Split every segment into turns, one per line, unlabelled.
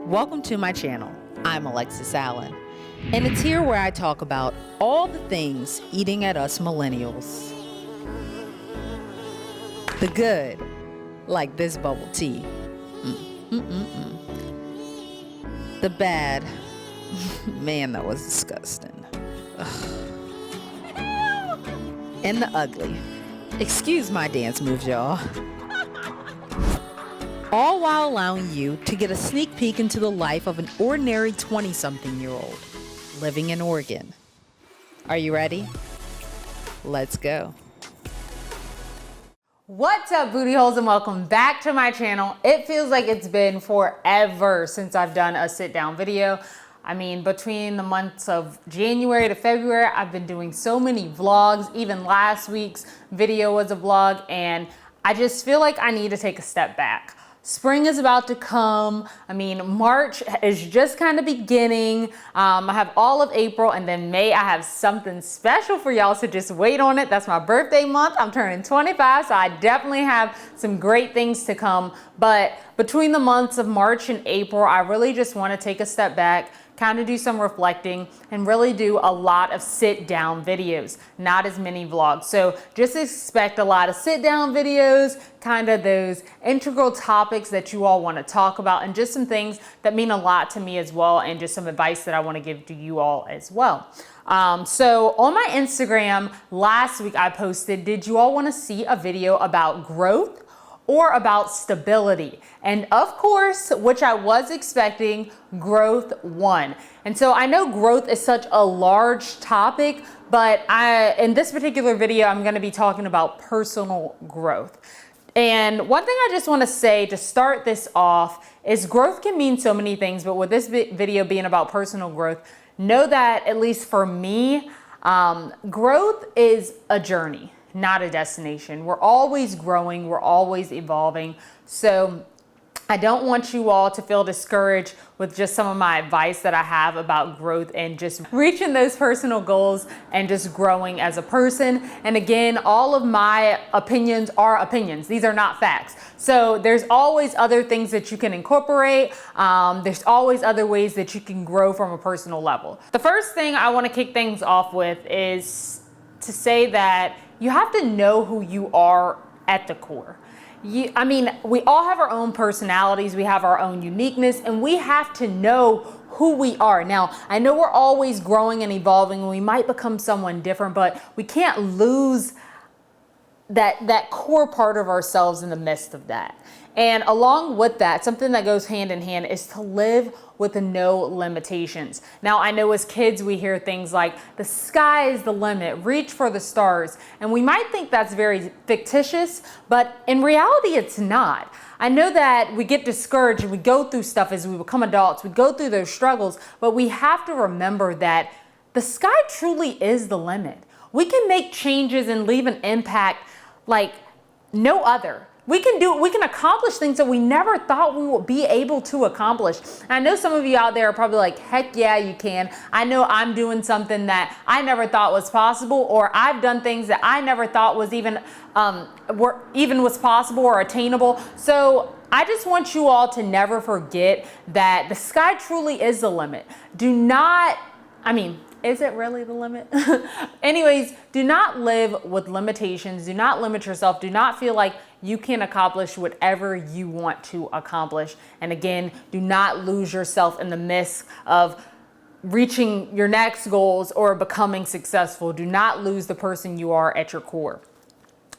Welcome to my channel. I'm Alexis Allen, and it's here where I talk about all the things eating at us millennials. The good, like this bubble tea. The bad, man, that was disgusting. Ugh. And the ugly. Excuse my dance moves, y'all. All while allowing you to get a sneak peek into the life of an ordinary 20-something-year-old living in Oregon. Are you ready? Let's go.
What's up, booty holes, and welcome back to my channel. It feels like it's been forever since I've done a sit down video. I mean, between the months of January to February, I've been doing so many vlogs. Even last week's video was a vlog, and I just feel like I need to take a step back. Spring is about to come. I mean, March is just kind of beginning. I have all of April, and then May, I have something special for y'all, so just wait on it. That's my birthday month. I'm turning 25, so I definitely have some great things to come. But between the months of March and April, I really just want to take a step back, kind of do some reflecting, and really do a lot of sit down videos, not as many vlogs. So just expect a lot of sit down videos, kind of those integral topics that you all want to talk about, and just some things that mean a lot to me as well, and just some advice that I want to give to you all as well. So on my Instagram last week, I posted, did you all want to see a video about growth or about stability? And of course, which I was expecting, growth won. And so I know growth is such a large topic, but in this particular video, I'm gonna be talking about personal growth. And one thing I just wanna say to start this off is growth can mean so many things, but with this video being about personal growth, know that at least for me, growth is a journey, not a destination. We're always growing, we're always evolving. So I don't want you all to feel discouraged with just some of my advice that I have about growth and just reaching those personal goals and just growing as a person. And again, all of my opinions are opinions. These are not facts. So there's always other things that you can incorporate. There's always other ways that you can grow from a personal level. The first thing I want to kick things off with is to say that you have to know who you are at the core. I mean, we all have our own personalities, we have our own uniqueness, and we have to know who we are. Now, I know we're always growing and evolving, and we might become someone different, but we can't lose that core part of ourselves in the midst of that. And along with that, something that goes hand in hand is to live with no limitations. Now, I know as kids, we hear things like, the sky is the limit, reach for the stars. And we might think that's very fictitious, but in reality, it's not. I know that we get discouraged and we go through stuff as we become adults, we go through those struggles, but we have to remember that the sky truly is the limit. We can make changes and leave an impact like no other. We can accomplish things that we never thought we would be able to accomplish. And I know some of you out there are probably like, heck yeah, you can. I know I'm doing something that I never thought was possible, or I've done things that I never thought was even was possible or attainable. So I just want you all to never forget that the sky truly is the limit. Is it really the limit? Anyways, do not live with limitations. Do not limit yourself. Do not feel like you can accomplish whatever you want to accomplish. And again, do not lose yourself in the midst of reaching your next goals or becoming successful. Do not lose the person you are at your core.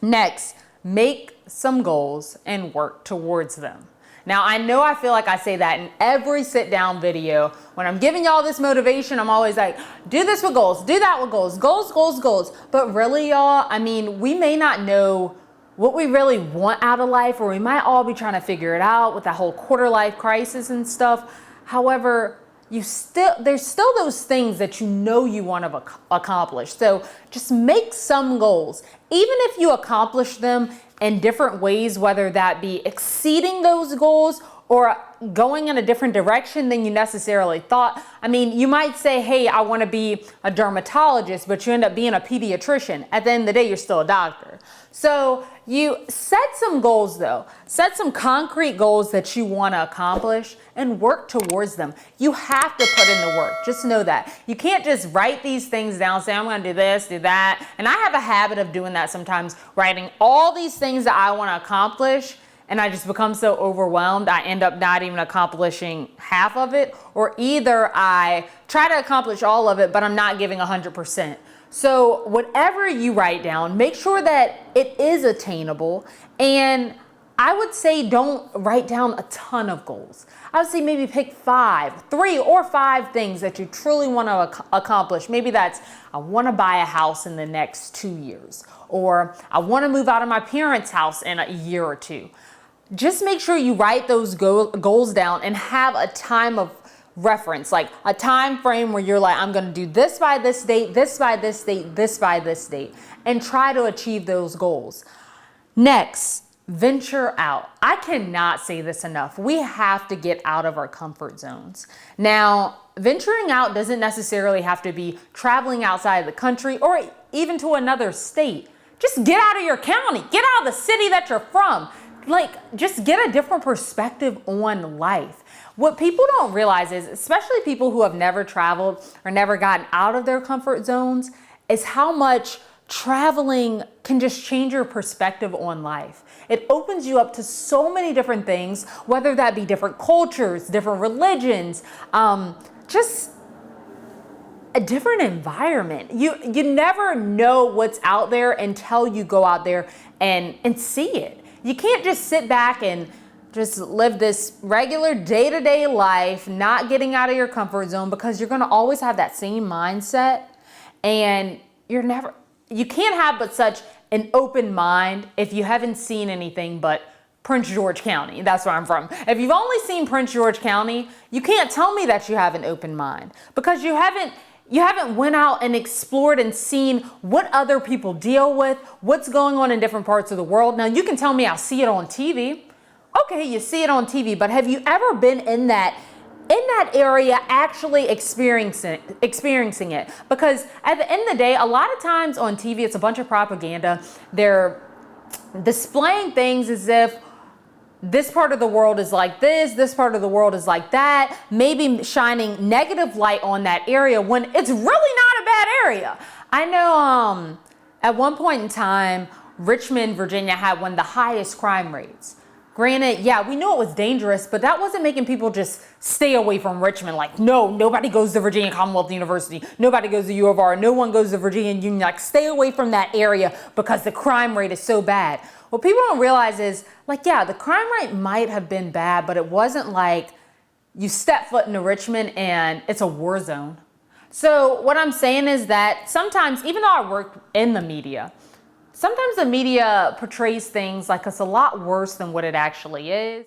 Next, make some goals and work towards them. Now, I know I feel like I say that in every sit down video. When I'm giving y'all this motivation, I'm always like, do this with goals, do that with goals, goals, goals, goals. But really, y'all, I mean, we may not know what we really want out of life, or we might all be trying to figure it out with that whole quarter life crisis and stuff. However, there's still those things that you know you want to accomplish. So just make some goals. Even if you accomplish them in different ways, whether that be exceeding those goals or going in a different direction than you necessarily thought. I mean, you might say, hey, I want to be a dermatologist, but you end up being a pediatrician. At the end of the day, you're still a doctor. So you set some goals though. Set some concrete goals that you want to accomplish and work towards them. You have to put in the work. Just know that. You can't just write these things down, say, I'm going to do this, do that. And I have a habit of doing that sometimes, writing all these things that I want to accomplish. And I just become so overwhelmed, I end up not even accomplishing half of it. Or either I try to accomplish all of it, but I'm not giving 100%. So whatever you write down, make sure that it is attainable. And I would say don't write down a ton of goals. I would say maybe pick 3 or 5 things that you truly want to accomplish. Maybe that's, I want to buy a house in the next 2 years, or I want to move out of my parents' house in a year or 2. Just make sure you write those goals down and have a time of reference, like a time frame where you're like, I'm going to do this by this date, this by this date, this by this date, and try to achieve those goals. Next, venture out. I cannot say this enough. We have to get out of our comfort zones. Now, venturing out doesn't necessarily have to be traveling outside of the country or even to another state. Just get out of your county, get out of the city that you're from. Just get a different perspective on life. What people don't realize is, especially people who have never traveled or never gotten out of their comfort zones, is how much traveling can just change your perspective on life. It opens you up to so many different things, whether that be different cultures, different religions, just a different environment. You never know what's out there until you go out there and see it. You can't just sit back and just live this regular day-to-day life, not getting out of your comfort zone, because you're going to always have that same mindset, and you can't have but such an open mind if you haven't seen anything but Prince George County. That's where I'm from. If you've only seen Prince George County, you can't tell me that you have an open mind, because you haven't went out and explored and seen what other people deal with, what's going on in different parts of the world. Now, you can tell me I see it on TV. Okay, you see it on TV, but have you ever been in that area actually experiencing it? Because at the end of the day, a lot of times on TV, it's a bunch of propaganda. They're displaying things as if this part of the world is like this part of the world is like that, maybe shining negative light on that area when it's really not a bad area. I know at one point in time, Richmond, Virginia had one of the highest crime rates. Granted, yeah, we knew it was dangerous, but that wasn't making people just stay away from Richmond. Like, no, nobody goes to Virginia Commonwealth University. Nobody goes to U of R. No one goes to Virginia Union. Like, stay away from that area because the crime rate is so bad. What people don't realize is, yeah, the crime rate might have been bad, but it wasn't like you step foot into Richmond and it's a war zone. So what I'm saying is that sometimes, even though I work in the media, sometimes the media portrays things like it's a lot worse than what it actually is.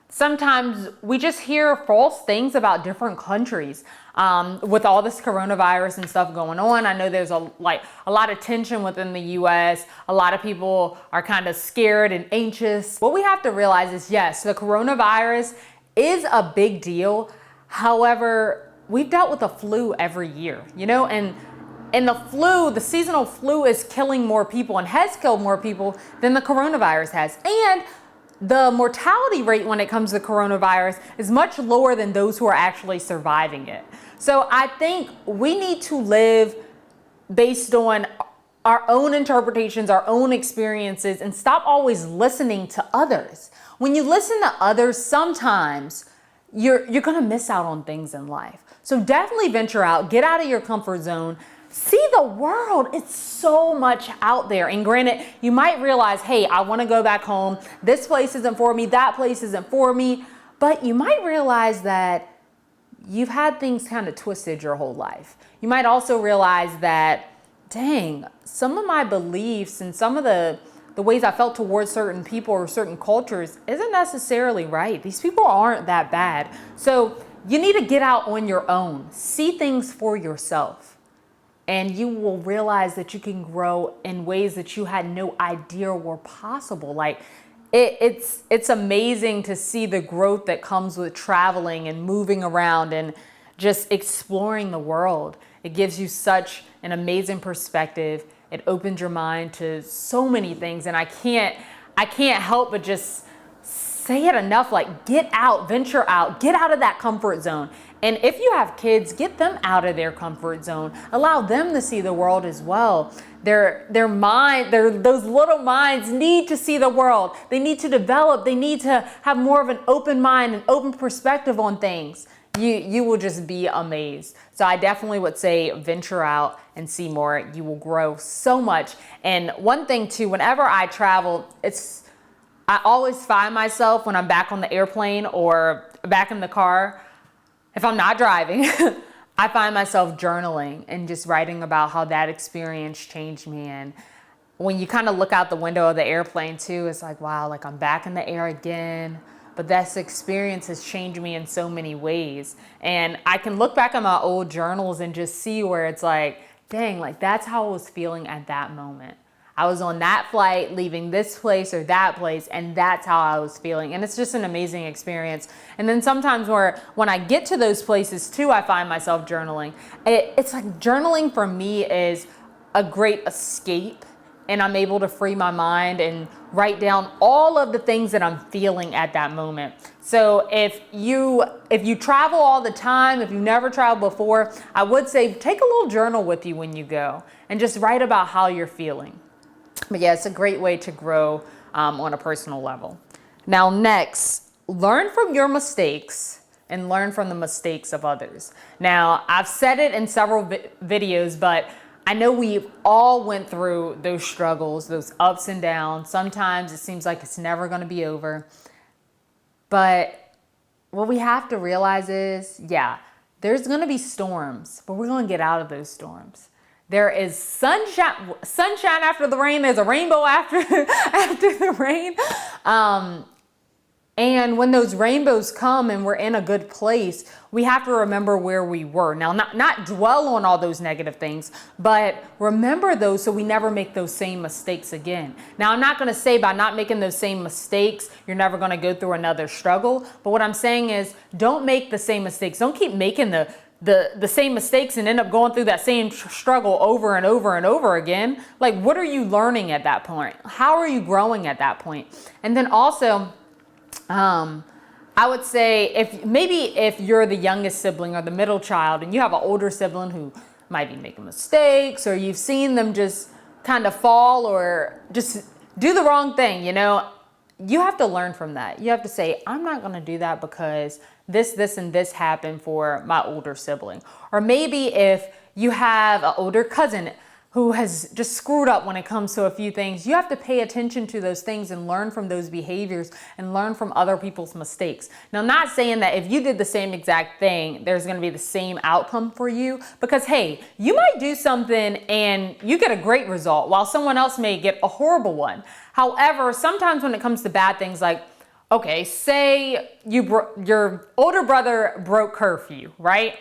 Sometimes we just hear false things about different countries. With all this coronavirus and stuff going on, I know there's a lot of tension within the US. A lot of people are kind of scared and anxious. What we have to realize is, yes, the coronavirus is a big deal. However, we've dealt with the flu every year, and the seasonal flu is killing more people and has killed more people than the coronavirus has. And the mortality rate when it comes to coronavirus is much lower than those who are actually surviving it. So I think we need to live based on our own interpretations, our own experiences, and stop always listening to others. When you listen to others, sometimes you're going to miss out on things in life. So definitely venture out, get out of your comfort zone. See the world. It's so much out there. And granted, you might realize, hey, I want to go back home. This place isn't for me. That place isn't for me. But you might realize that you've had things kind of twisted your whole life. You might also realize that, dang, some of my beliefs and some of the ways I felt towards certain people or certain cultures isn't necessarily right. These people aren't that bad. So you need to get out on your own. See things for yourself. and you will realize that you can grow in ways that you had no idea were possible. Like it's amazing to see the growth that comes with traveling and moving around and just exploring the world. It gives you such an amazing perspective. It opens your mind to so many things, and I can't help but just say it enough. Like, get out, venture out, get out of that comfort zone. And if you have kids, get them out of their comfort zone. Allow them to see the world as well. Those little minds need to see the world. They need to develop. They need to have more of an open mind, an open perspective on things. You will just be amazed. So I definitely would say venture out and see more. You will grow so much. And one thing too, whenever I travel, I always find myself when I'm back on the airplane or back in the car, if I'm not driving, I find myself journaling and just writing about how that experience changed me. And when you kind of look out the window of the airplane too, it's like, wow, like I'm back in the air again. But this experience has changed me in so many ways. And I can look back at my old journals and just see where it's like, dang, like that's how I was feeling at that moment. I was on that flight, leaving this place or that place, and that's how I was feeling. And it's just an amazing experience. And then sometimes when I get to those places too, I find myself journaling. It's like journaling for me is a great escape, and I'm able to free my mind and write down all of the things that I'm feeling at that moment. So if you travel all the time, if you've never traveled before, I would say take a little journal with you when you go and just write about how you're feeling. But yeah, it's a great way to grow on a personal level. Now next, learn from your mistakes and learn from the mistakes of others. Now, I've said it in several videos, but I know we've all went through those struggles, those ups and downs. Sometimes it seems like it's never going to be over. But what we have to realize is, yeah, there's going to be storms, but we're going to get out of those storms. There is sunshine after the rain. There's a rainbow after the rain. And when those rainbows come and we're in a good place, we have to remember where we were. Now, not dwell on all those negative things, but remember those so we never make those same mistakes again. Now, I'm not going to say by not making those same mistakes, you're never going to go through another struggle. But what I'm saying is don't make the same mistakes. Don't keep making the same mistakes and end up going through that same struggle over and over and over again. Like, what are you learning at that point? How are you growing at that point? And then also, I would say if you're the youngest sibling or the middle child and you have an older sibling who might be making mistakes, or you've seen them just kind of fall or just do the wrong thing, you have to learn from that. You have to say, I'm not going to do that because this, and this happened for my older sibling. Or maybe if you have an older cousin who has just screwed up when it comes to a few things, you have to pay attention to those things and learn from those behaviors and learn from other people's mistakes. Now, not saying that if you did the same exact thing, there's going to be the same outcome for you, because hey, you might do something and you get a great result while someone else may get a horrible one. However, sometimes when it comes to bad things, like, okay, say your older brother broke curfew, right?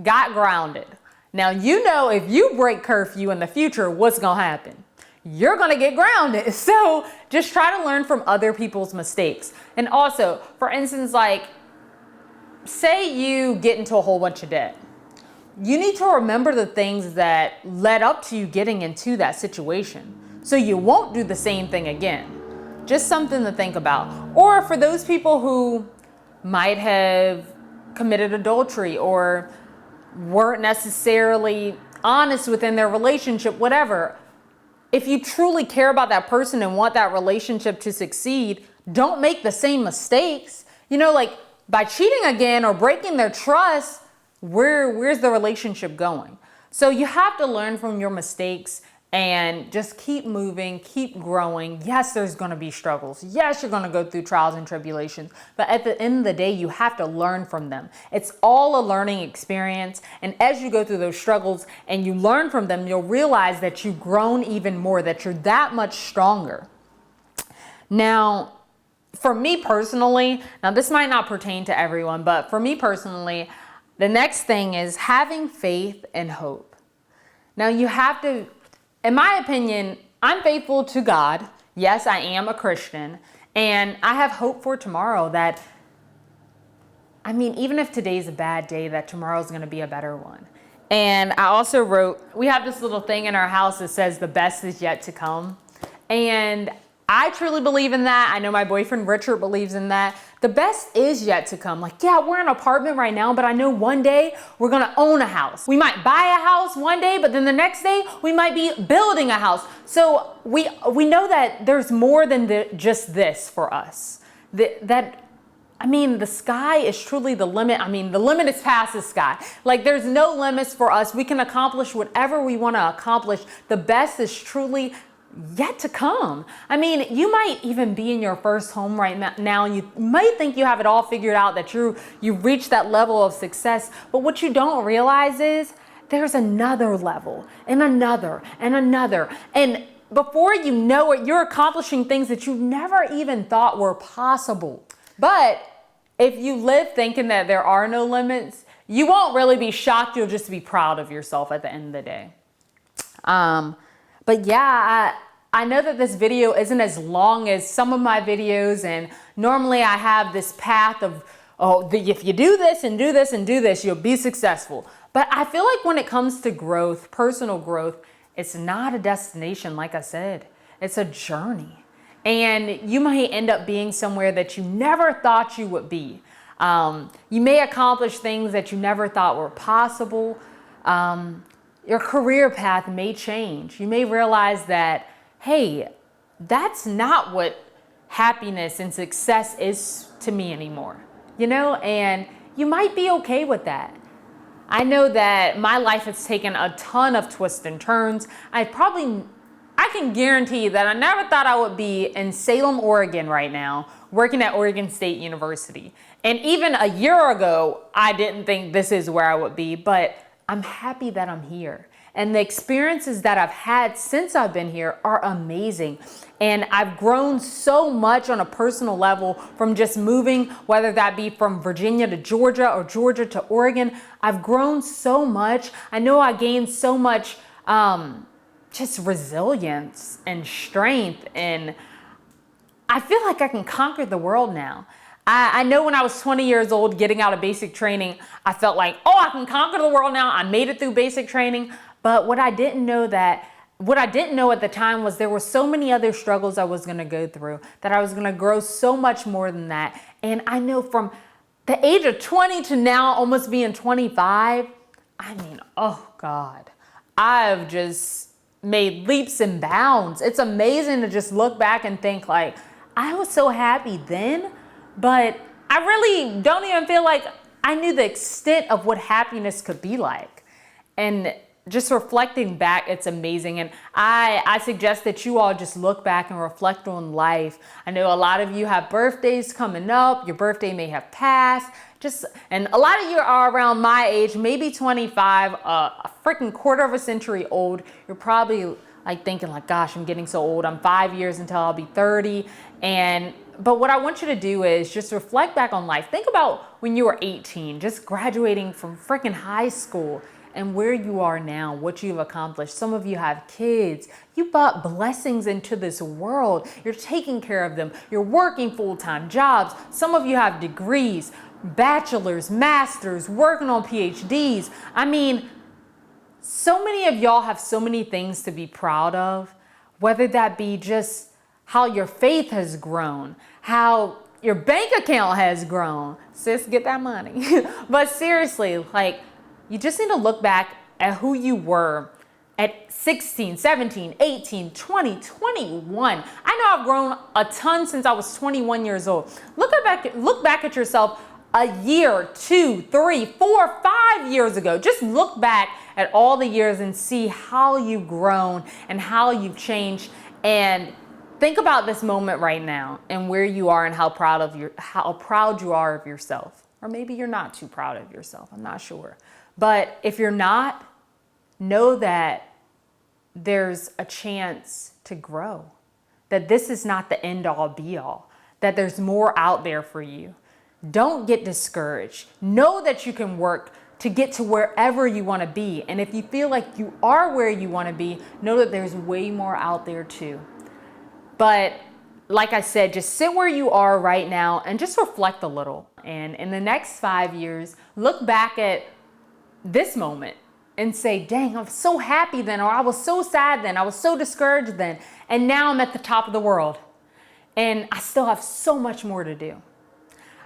Got grounded. Now, if you break curfew in the future, what's going to happen? You're going to get grounded. So just try to learn from other people's mistakes. And also, for instance, like, say you get into a whole bunch of debt. You need to remember the things that led up to you getting into that situation, so you won't do the same thing again. Just something to think about. Or for those people who might have committed adultery or weren't necessarily honest within their relationship, whatever. If you truly care about that person and want that relationship to succeed, don't make the same mistakes. Like by cheating again or breaking their trust, where's the relationship going? So you have to learn from your mistakes and just keep moving, keep growing. Yes, there's going to be struggles. Yes, you're going to go through trials and tribulations. But at the end of the day, you have to learn from them. It's all a learning experience. And as you go through those struggles and you learn from them, you'll realize that you've grown even more, that you're that much stronger. Now, for me personally, now this might not pertain to everyone, but for me personally, the next thing is having faith and hope. Now you have to, in my opinion, I'm faithful to God. Yes, I am a Christian, and I have hope for tomorrow that, I mean, even if today's a bad day, that tomorrow's going to be a better one. And I also wrote, we have this little thing in our house that says the best is yet to come. And I truly believe in that. I know my boyfriend Richard believes in that. The best is yet to come. Like, yeah, we're in an apartment right now, but I know one day we're gonna own a house. We might buy a house one day, but then the next day we might be building a house. So we know that there's more than just this for us. I mean, the sky is truly the limit. I mean, the limit is past the sky. Like, there's no limits for us. We can accomplish whatever we want to accomplish. The best is truly yet to come. I mean, you might even be in your first home right now, and you might think you have it all figured out, that you've reached that level of success. But what you don't realize is there's another level and another and another. And before you know it, you're accomplishing things that you never even thought were possible. But if you live thinking that there are no limits, you won't really be shocked. You'll just be proud of yourself at the end of the day. But yeah, I know that this video isn't as long as some of my videos, and normally I have this path of, if you do this and do this and do this, you'll be successful. But I feel like when it comes to growth, personal growth, it's not a destination, like I said. It's a journey. And you might end up being somewhere that you never thought you would be. You may accomplish things that you never thought were possible. Your career path may change. You may realize that, hey, that's not what happiness and success is to me anymore, and you might be okay with that. I know that my life has taken a ton of twists and turns. I can guarantee that I never thought I would be in Salem, Oregon right now, working at Oregon State University. And even a year ago, I didn't think this is where I would be, but I'm happy that I'm here. And the experiences that I've had since I've been here are amazing. And I've grown so much on a personal level from just moving, whether that be from Virginia to Georgia or Georgia to Oregon. I've grown so much. I know I gained so much just resilience and strength. And I feel like I can conquer the world now. I know when I was 20 years old, getting out of basic training, I felt like, I can conquer the world now. I made it through basic training. But what I didn't know at the time was there were so many other struggles I was going to go through, that I was going to grow so much more than that. And I know from the age of 20 to now almost being 25, I mean, oh God, I've just made leaps and bounds. It's amazing to just look back and think like, I was so happy then, but I really don't even feel like I knew the extent of what happiness could be like. And just reflecting back, it's amazing. And I suggest that you all just look back and reflect on life. I know a lot of you have birthdays coming up. Your birthday may have passed. And a lot of you are around my age, maybe 25, a freaking quarter of a century old. You're probably like thinking like, gosh, I'm getting so old. I'm 5 years until I'll be 30. But what I want you to do is just reflect back on life. Think about when you were 18, just graduating from freaking high school, and where you are now, what you've accomplished. Some of you have kids. You brought blessings into this world. You're taking care of them. You're working full-time jobs. Some of you have degrees, bachelor's, master's, working on PhDs. I mean, so many of y'all have so many things to be proud of, whether that be just how your faith has grown, how your bank account has grown. Sis, get that money. But seriously, like, you just need to look back at who you were at 16, 17, 18, 20, 21. I know I've grown a ton since I was 21 years old. Look back at yourself a year, 2, 3, 4, 5 years ago. Just look back at all the years and see how you've grown and how you've changed. And think about this moment right now and where you are and how proud you are of yourself. Or maybe you're not too proud of yourself. I'm not sure. But if you're not, know that there's a chance to grow, that this is not the end all be all, that there's more out there for you. Don't get discouraged. Know that you can work to get to wherever you want to be. And if you feel like you are where you want to be, know that there's way more out there too. But like I said, just sit where you are right now and just reflect a little. And in the next 5 years, look back at this moment and say, dang, I was so happy then, or I was so sad then, I was so discouraged then, and now I'm at the top of the world. And I still have so much more to do.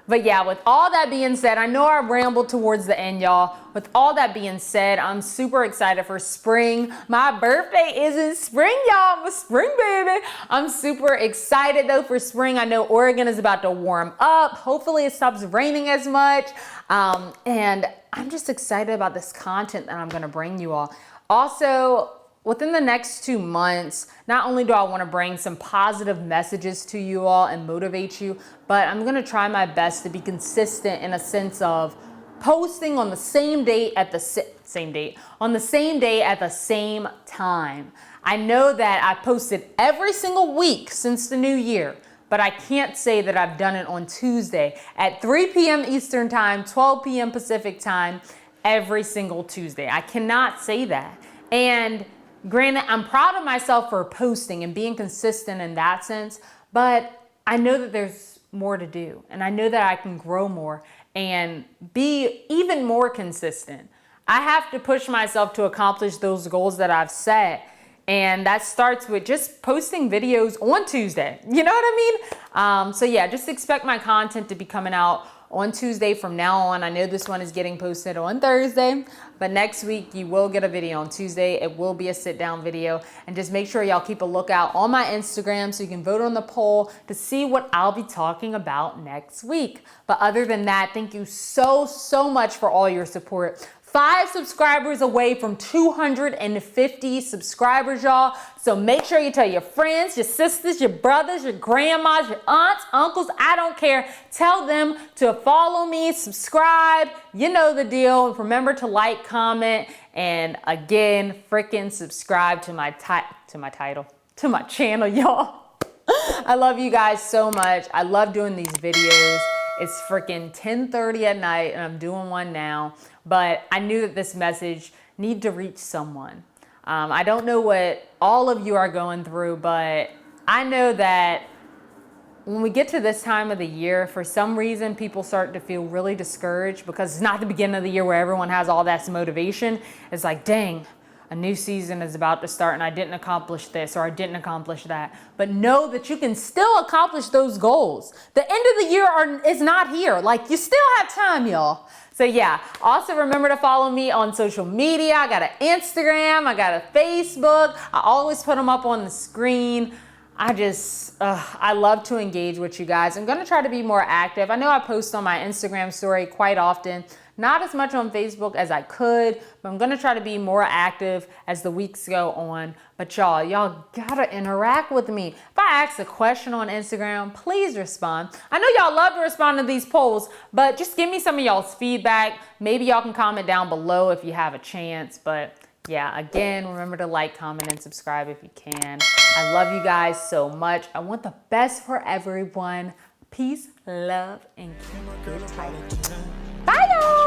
But yeah, with all that being said, I know I rambled towards the end, y'all. With all that being said, I'm super excited for spring. My birthday is in spring, y'all. I'm a spring baby. I'm super excited though for spring. I know Oregon is about to warm up. Hopefully it stops raining as much. And I'm just excited about this content that I'm gonna bring you all. Also, within the next 2 months, not only do I want to bring some positive messages to you all and motivate you, but I'm going to try my best to be consistent in a sense of posting on the same date at the same time. I know that I posted every single week since the new year, but I can't say that I've done it on Tuesday at 3 p.m. Eastern time, 12 p.m. Pacific time, every single Tuesday. I cannot say that. And granted, I'm proud of myself for posting and being consistent in that sense, but I know that there's more to do, and I know that I can grow more and be even more consistent. I have to push myself to accomplish those goals that I've set, and that starts with just posting videos on Tuesday. You know what I mean? So yeah, just expect my content to be coming out on Tuesday from now on. I know this one is getting posted on Thursday, but next week you will get a video on Tuesday. It will be a sit down video, and just make sure y'all keep a lookout on my Instagram so you can vote on the poll to see what I'll be talking about next week. But other than that, thank you so much for all your support. 5 subscribers away from 250 subscribers, y'all. So make sure you tell your friends, your sisters, your brothers, your grandmas, your aunts, uncles, I don't care. Tell them to follow me, subscribe, you know the deal. Remember to like, comment, and again, freaking subscribe to my channel, y'all. I love you guys so much. I love doing these videos. It's freaking 10:30 at night and I'm doing one now, but I knew that this message needed to reach someone. I don't know what all of you are going through, but I know that when we get to this time of the year, for some reason, people start to feel really discouraged because it's not the beginning of the year where everyone has all that motivation. It's like, dang, a new season is about to start and I didn't accomplish this or I didn't accomplish that. But know that you can still accomplish those goals. The end of the year is not here. Like, you still have time, y'all. So yeah, also remember to follow me on social media. I got an Instagram, I got a Facebook. I always put them up on the screen. I love to engage with you guys. I'm gonna try to be more active. I know I post on my Instagram story quite often. Not as much on Facebook as I could, but I'm gonna try to be more active as the weeks go on. But y'all gotta interact with me. If I ask a question on Instagram, please respond. I know y'all love to respond to these polls, but just give me some of y'all's feedback. Maybe y'all can comment down below if you have a chance. But yeah, again, remember to like, comment, and subscribe if you can. I love you guys so much. I want the best for everyone. Peace, love, and keep it tight. Bye, y'all.